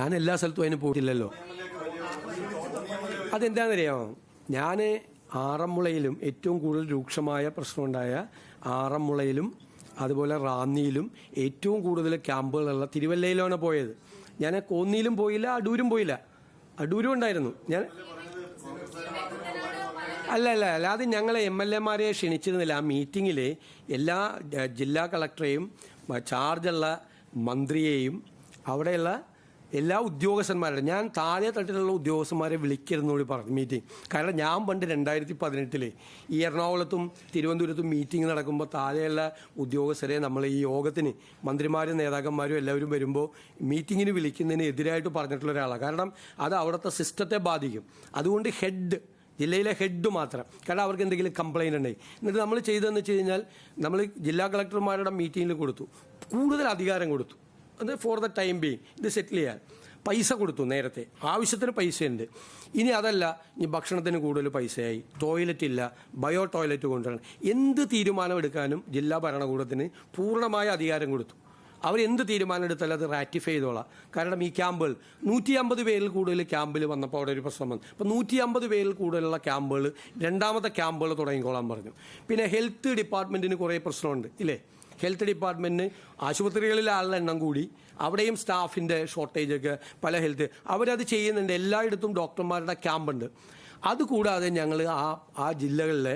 ഞാൻ എല്ലാ സ്ഥലത്തും അതിന് പോയിട്ടില്ലല്ലോ. അതെന്താണെന്നറിയാമോ, ഞാൻ ആറന്മുളയിലും ഏറ്റവും കൂടുതൽ രൂക്ഷമായ പ്രശ്നമുണ്ടായ ആറന്മുളയിലും അതുപോലെ റാന്നിയിലും ഏറ്റവും കൂടുതൽ ക്യാമ്പുകളുള്ള തിരുവല്ലയിലാണ് പോയത്. ഞാൻ കോന്നിയിലും പോയില്ല, അടൂരും പോയില്ല. അടൂരും ഉണ്ടായിരുന്നു ഞാൻ. അല്ല അത് ഞങ്ങളെ MLA-മാരെ ക്ഷണിച്ചിരുന്നില്ല. ആ മീറ്റിങ്ങിൽ എല്ലാ ജില്ലാ കളക്ടറെയും ചാർജുള്ള മന്ത്രിയെയും അവിടെയുള്ള എല്ലാ ഉദ്യോഗസ്ഥന്മാരുടെ, ഞാൻ താഴെ തട്ടിലുള്ള ഉദ്യോഗസ്ഥന്മാരെ വിളിക്കരുതെന്നോട് പറഞ്ഞു മീറ്റിംഗ്. കാരണം ഞാൻ പണ്ട് 2018 ഈ എറണാകുളത്തും തിരുവനന്തപുരത്തും മീറ്റിംഗ് നടക്കുമ്പോൾ താഴെയുള്ള ഉദ്യോഗസ്ഥരെ നമ്മൾ ഈ യോഗത്തിന് മന്ത്രിമാരും നേതാക്കന്മാരും എല്ലാവരും വരുമ്പോൾ മീറ്റിങ്ങിന് വിളിക്കുന്നതിന് എതിരായിട്ട് പറഞ്ഞിട്ടുള്ള ഒരാളാണ്. കാരണം അത് അവിടുത്തെ സിസ്റ്റത്തെ ബാധിക്കും. അതുകൊണ്ട് ജില്ലയിലെ ഹെഡ് മാത്രം, കാരണം അവർക്ക് എന്തെങ്കിലും കംപ്ലയിൻ്റ് ഉണ്ടെങ്കിൽ. എന്നിട്ട് നമ്മൾ ചെയ്തതെന്ന് വെച്ച് കഴിഞ്ഞാൽ നമ്മൾ ജില്ലാ കളക്ടർമാരുടെ മീറ്റിങ്ങിൽ കൊടുത്തു, കൂടുതൽ അധികാരം കൊടുത്തു. അത് ഫോർ ദ ടൈം ബീങ് ഇത് സെറ്റിൽ ചെയ്യാൻ പൈസ കൊടുത്തു. നേരത്തെ ആവശ്യത്തിന് പൈസയുണ്ട്. ഇനി അതല്ല, ഇനി ഭക്ഷണത്തിന് കൂടുതൽ പൈസയായി, ടോയ്ലറ്റ് ഇല്ല, ബയോ ടോയ്ലറ്റ് കൊണ്ടുവരണം. എന്ത് തീരുമാനം എടുക്കാനും ജില്ലാ ഭരണകൂടത്തിന് പൂർണ്ണമായ അധികാരം കൊടുത്തു. അവരെന്ത് തീരുമാനം എടുത്താലും അത് റാറ്റിഫൈ ചെയ്തോളാം. കാരണം ഈ ക്യാമ്പുകൾ 150 പേരിൽ കൂടുതൽ ക്യാമ്പിൽ വന്നപ്പോൾ അവിടെ ഒരു പ്രശ്നം വന്നു. അപ്പോൾ 150 പേരിൽ കൂടുതലുള്ള ക്യാമ്പുകൾ, രണ്ടാമത്തെ ക്യാമ്പുകൾ തുടങ്ങിക്കോളാൻ പറഞ്ഞു. പിന്നെ ഹെൽത്ത് ഡിപ്പാർട്ട്മെൻറ്റിന് കുറേ പ്രശ്നമുണ്ട് ഇല്ലേ. ഹെൽത്ത് ഡിപ്പാർട്ട്മെൻറ്റിന് ആശുപത്രികളിലെ ആളുടെ എണ്ണം കൂടി, അവിടെയും സ്റ്റാഫിൻ്റെ ഷോർട്ടേജൊക്കെ പല ഹെൽത്ത് അവരത് ചെയ്യുന്നുണ്ട്. എല്ലായിടത്തും ഡോക്ടർമാരുടെ ക്യാമ്പുണ്ട്. അതുകൂടാതെ ഞങ്ങൾ ആ ജില്ലകളിലെ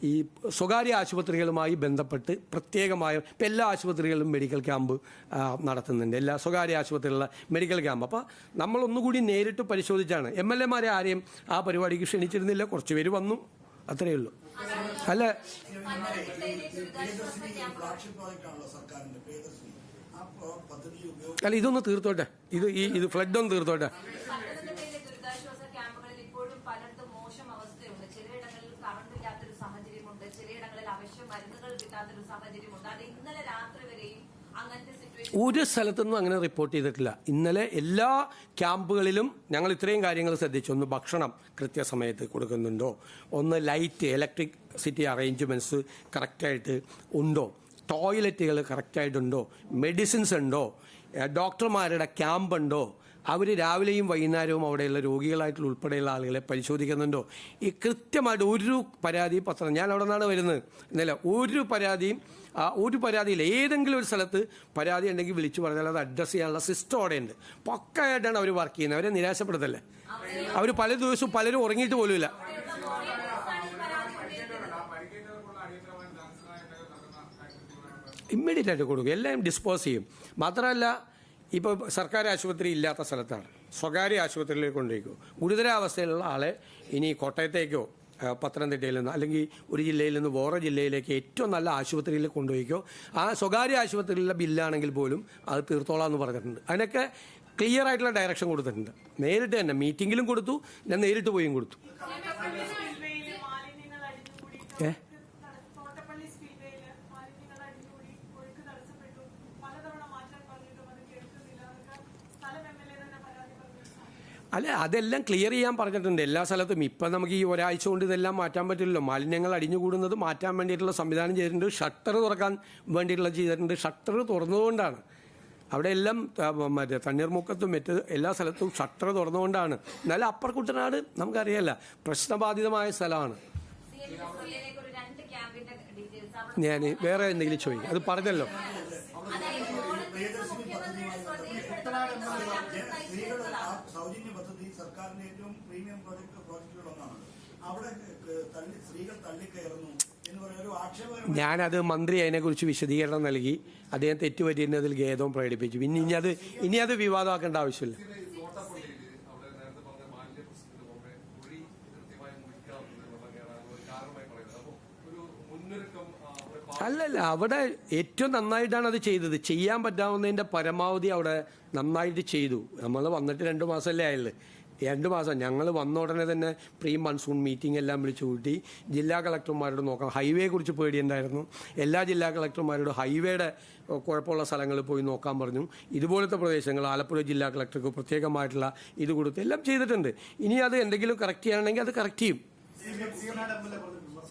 ഈ സ്വകാര്യ ആശുപത്രികളുമായി ബന്ധപ്പെട്ട് പ്രത്യേകമായ ഇപ്പം എല്ലാ ആശുപത്രികളിലും മെഡിക്കൽ ക്യാമ്പ് നടത്തുന്നുണ്ട്. എല്ലാ സ്വകാര്യ ആശുപത്രികളിലെ മെഡിക്കൽ ക്യാമ്പ്. അപ്പോൾ നമ്മളൊന്നുകൂടി നേരിട്ട് പരിശോധിച്ചാണ്. MLA-മാരെ ആരെയും ആ പരിപാടിക്ക് ക്ഷണിച്ചിരുന്നില്ല. കുറച്ച് പേര് വന്നു, അത്രയേ ഉള്ളൂ. അല്ല ഇതൊന്ന് തീർത്തോട്ടെ, ഇത് ഫ്ലഡ് ഒന്ന് തീർത്തോട്ടെ. ഒരു സ്ഥലത്തുനിന്നും അങ്ങനെ റിപ്പോർട്ട് ചെയ്തിട്ടില്ല. ഇന്നലെ എല്ലാ ക്യാമ്പുകളിലും ഞങ്ങൾ ഇത്രയും കാര്യങ്ങൾ ശ്രദ്ധിച്ചു. ഒന്ന് ഭക്ഷണം കൃത്യസമയത്ത് കൊടുക്കുന്നുണ്ടോ, ഒന്ന് ലൈറ്റ് ഇലക്ട്രിസിറ്റി അറേഞ്ച്മെൻറ്റ്സ് കറക്റ്റായിട്ട് ഉണ്ടോ, ടോയ്ലറ്റുകൾ കറക്റ്റായിട്ടുണ്ടോ, മെഡിസിൻസ് ഉണ്ടോ, ഡോക്ടർമാരുടെ ക്യാമ്പ് ഉണ്ടോ, അവർ രാവിലെയും വൈകുന്നേരവും അവിടെയുള്ള രോഗികളായിട്ടുള്ള ഉൾപ്പെടെയുള്ള ആളുകളെ പരിശോധിക്കുന്നുണ്ടോ. ഈ കൃത്യമായിട്ട് ഒരു പരാതി പത്രം, ഞാൻ അവിടെ നിന്നാണ് വരുന്നത്, ഇന്നലെ ഒരു പരാതിയില്ല. ഏതെങ്കിലും ഒരു സ്ഥലത്ത് പരാതി ഉണ്ടെങ്കിൽ വിളിച്ചു പറഞ്ഞാൽ അത് അഡ്രസ്സ് ചെയ്യാനുള്ള സിസ്റ്റം അവിടെ ഉണ്ട്. പക്കയായിട്ടാണ് അവർ വർക്ക് ചെയ്യുന്നത്. അവരെ നിരാശപ്പെടുത്തല്ലേ. അവർ പല ദിവസവും പലരും ഉറങ്ങിയിട്ട് പോലുമില്ല. ഇമ്മീഡിയറ്റ് ആയിട്ട് കൊടുക്കും, എല്ലാം ഡിസ്പോസ് ചെയ്യും. മാത്രമല്ല, ഇപ്പോൾ സർക്കാർ ആശുപത്രി ഇല്ലാത്ത സ്ഥലത്താണ് സ്വകാര്യ ആശുപത്രിയിലേക്ക് കൊണ്ടുപോയിക്കോ. ഗുരുതരാവസ്ഥയിലുള്ള ആളെ ഇനി കോട്ടയത്തേക്കോ പത്തനംതിട്ടയിൽ നിന്ന് അല്ലെങ്കിൽ ഒരു ജില്ലയിൽ നിന്ന് വേറെ ജില്ലയിലേക്ക് ഏറ്റവും നല്ല ആശുപത്രിയിൽ കൊണ്ടുപോയിക്കോ. ആ സ്വകാര്യ ആശുപത്രിയിലെ ബില്ലാണെങ്കിൽ പോലും അത് തീർത്തോളാം എന്ന് പറഞ്ഞിട്ടുണ്ട്. അതിനൊക്കെ ക്ലിയർ ആയിട്ടുള്ള ഡയറക്ഷൻ കൊടുത്തിട്ടുണ്ട്. നേരിട്ട് തന്നെ മീറ്റിങ്ങിലും കൊടുത്തു, ഞാൻ നേരിട്ട് പോയും കൊടുത്തു. അല്ല, അതെല്ലാം ക്ലിയർ ചെയ്യാൻ പറഞ്ഞിട്ടുണ്ട് എല്ലാ സ്ഥലത്തും. ഇപ്പം നമുക്ക് ഈ ഒരാഴ്ച കൊണ്ട് ഇതെല്ലാം മാറ്റാൻ പറ്റില്ലല്ലോ. മാലിന്യങ്ങൾ അടിഞ്ഞുകൂടുന്നത് മാറ്റാൻ വേണ്ടിയിട്ടുള്ള സംവിധാനം ചെയ്തിട്ടുണ്ട്. ഷട്ടർ തുറക്കാൻ വേണ്ടിയിട്ടുള്ള ചെയ്തിട്ടുണ്ട്. ഷട്ടർ തുറന്നതുകൊണ്ടാണ് അവിടെ എല്ലാം മറ്റേ തണ്ണീർമുക്കത്തും എല്ലാ സ്ഥലത്തും ഷട്ടർ തുറന്നുകൊണ്ടാണ്. എന്നാലും അപ്പർ കുട്ടനാട് നമുക്കറിയാമല്ല, പ്രശ്നബാധിതമായ സ്ഥലമാണ്. ഞാൻ വേറെ എന്തെങ്കിലും ചോദിക്കാം, അത് പറഞ്ഞല്ലോ. സൗജന്യ പദ്ധതി സർക്കാരിന്റെ ഏറ്റവും പ്രീമിയം പ്രോജക്റ്റുകളൊന്നാണ്. അവിടെ സ്ത്രീകൾ തള്ളിക്കയറുന്നു എന്ന് പറയുന്ന ഒരു ആക്ഷേപം. ഞാനത് മന്ത്രി അതിനെക്കുറിച്ച് വിശദീകരണം നൽകി. അദ്ദേഹം തെറ്റുപറ്റിയതിൽ ഖേദവും പ്രകടിപ്പിച്ചു. ഇനി അത് വിവാദമാക്കേണ്ട ആവശ്യമില്ല. അല്ലല്ല, അവിടെ ഏറ്റവും നന്നായിട്ടാണ് അത് ചെയ്തത്. ചെയ്യാൻ പറ്റാവുന്നതിൻ്റെ പരമാവധി അവിടെ നന്നായിട്ട് ചെയ്തു. നമ്മൾ വന്നിട്ട് 2 മാസമല്ലേ ആയുള്ളൂ. 2 മാസം ഞങ്ങൾ വന്ന ഉടനെ തന്നെ പ്രീ മൺസൂൺ മീറ്റിംഗ് എല്ലാം വിളിച്ചു കൂട്ടി. ജില്ലാ കളക്ടർമാരോട് നോക്കാം, ഹൈവേ കുറിച്ച് പേടിയുണ്ടായിരുന്നു. എല്ലാ ജില്ലാ കളക്ടർമാരോട് ഹൈവേയുടെ കുഴപ്പമുള്ള സ്ഥലങ്ങളിൽ പോയി നോക്കാൻ പറഞ്ഞു. ഇതുപോലത്തെ പ്രദേശങ്ങൾ ആലപ്പുഴ ജില്ലാ കളക്ടർക്ക് പ്രത്യേകമായിട്ടുള്ള ഇത് കൊടുത്ത് എല്ലാം ചെയ്തിട്ടുണ്ട്. ഇനി അത് എന്തെങ്കിലും കറക്റ്റ് ചെയ്യണമെങ്കിൽ അത് കറക്റ്റ് ചെയ്യും.